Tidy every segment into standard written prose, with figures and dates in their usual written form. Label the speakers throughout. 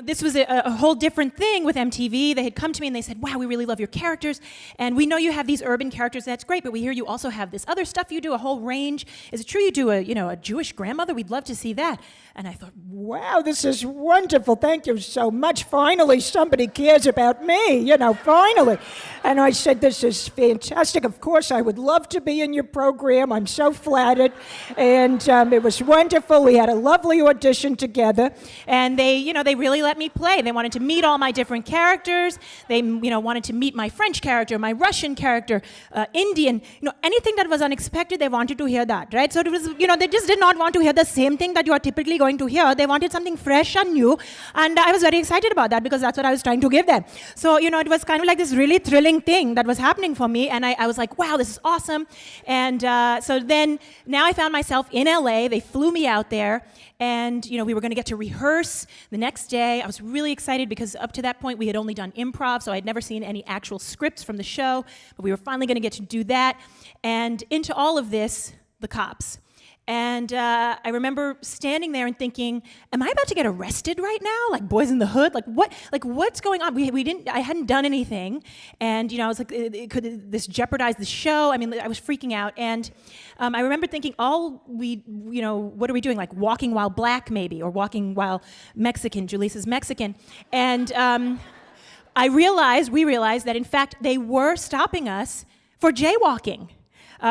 Speaker 1: This was a whole different thing with MTV. They had come to me and they said, wow, we really love your characters, and we know you have these urban characters, that's great, but we hear you also have this other stuff you do, a whole range. Is it true you do a Jewish grandmother? We'd love to see that. And I thought, wow, this is wonderful. Thank you so much. Finally, somebody cares about me, finally. And I said, this is fantastic. Of course, I would love to be in your program. I'm so flattered. And it was wonderful. We had a lovely audition together. And they really let me play. They wanted to meet all my different characters. They, wanted to meet my French character, my Russian character, Indian, anything that was unexpected, they wanted to hear that, right? So it was, they just did not want to hear the same thing that you are typically going to hear. They wanted something fresh and new, and I was very excited about that because that's what I was trying to give them. So, it was kind of like this really thrilling thing that was happening for me, and I was like, wow, this is awesome. And so then, now I found myself in LA. They flew me out there, and, we were going to get to rehearse the next day. I was really excited because up to that point, we had only done improv, so I'd never seen any actual scripts from the show, but we were finally going to get to do that. And into all of this, the cops. And I remember standing there and thinking, am I about to get arrested right now? Like Boys in the Hood? What's going on? I hadn't done anything. And, I was like, could this jeopardize the show? I mean, I was freaking out. And I remember thinking, what are we doing? Like walking while black maybe, or walking while Mexican. Julisa's Mexican. And we realized that in fact, they were stopping us for jaywalking.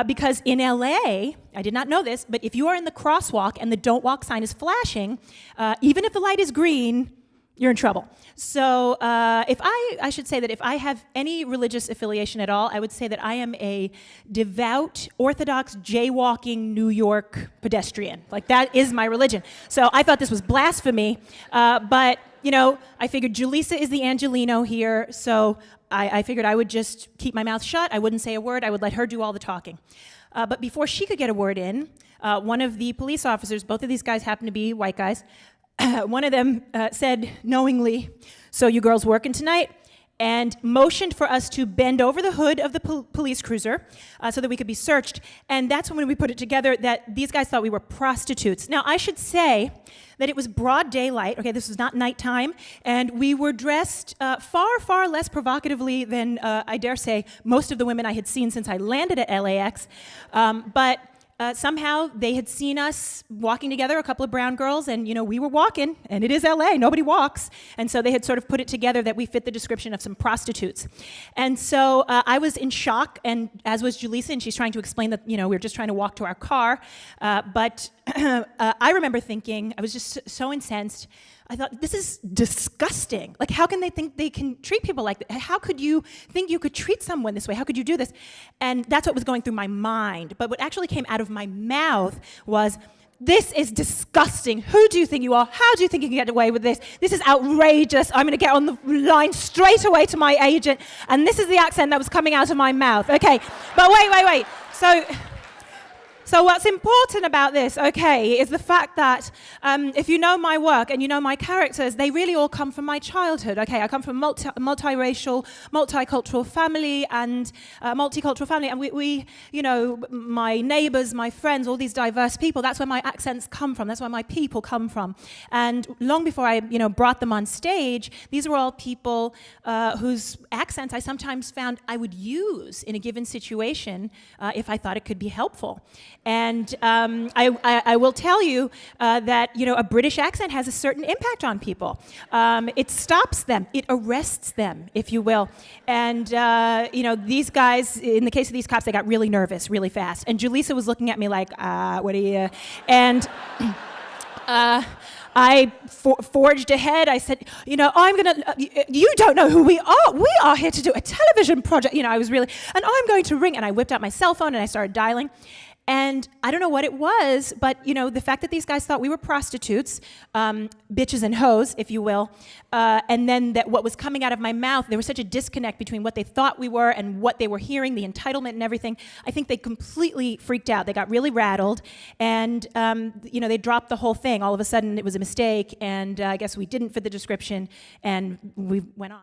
Speaker 1: Because in LA, I did not know this, but if you are in the crosswalk and the don't walk sign is flashing, even if the light is green, you're in trouble. So I should say that if I have any religious affiliation at all, I would say that I am a devout, Orthodox, jaywalking New York pedestrian. Like that is my religion. So I thought this was blasphemy, but I figured Julissa is the Angelino here, so I figured I would just keep my mouth shut. I wouldn't say a word. I would let her do all the talking. But before she could get a word in, one of the police officers, both of these guys happen to be white guys, one of them said knowingly, "So you girls working tonight?" and motioned for us to bend over the hood of the police cruiser so that we could be searched. And that's when we put it together that these guys thought we were prostitutes. Now, I should say that it was broad daylight. Okay, this was not nighttime. And we were dressed far, far less provocatively than, I dare say, most of the women I had seen since I landed at LAX. But somehow they had seen us walking together, a couple of brown girls, and we were walking, and it is LA, nobody walks. And so they had sort of put it together that we fit the description of some prostitutes. And so I was in shock, and as was Julissa, and she's trying to explain that, we were just trying to walk to our car. But I remember thinking, I was just so incensed. I thought, this is disgusting. Like, how can they think they can treat people like that? How could you think you could treat someone this way? How could you do this? And that's what was going through my mind. But what actually came out of my mouth was, this is disgusting. Who do you think you are? How do you think you can get away with this? This is outrageous. I'm going to get on the line straight away to my agent. And this is the accent that was coming out of my mouth. Okay, but wait. So what's important about this, is the fact that if you know my work and you know my characters, they really all come from my childhood, I come from a multiracial, multicultural family, and we my neighbors, my friends, all these diverse people, that's where my accents come from, that's where my people come from. And long before I, brought them on stage, these were all people whose accents I sometimes found I would use in a given situation if I thought it could be helpful. And I will tell you that a British accent has a certain impact on people. It stops them, it arrests them, if you will. And these guys, in the case of these cops, they got really nervous really fast. And Julissa was looking at me like, what are you? And I forged ahead. I said, you don't know who we are. We are here to do a television project. I was really, and I'm going to ring. And I whipped out my cell phone and I started dialing. And I don't know what it was, but the fact that these guys thought we were prostitutes, bitches and hoes, if you will, and then that what was coming out of my mouth, there was such a disconnect between what they thought we were and what they were hearing, the entitlement and everything. I think they completely freaked out. They got really rattled, and they dropped the whole thing. All of a sudden, it was a mistake, and I guess we didn't fit the description, and we went on.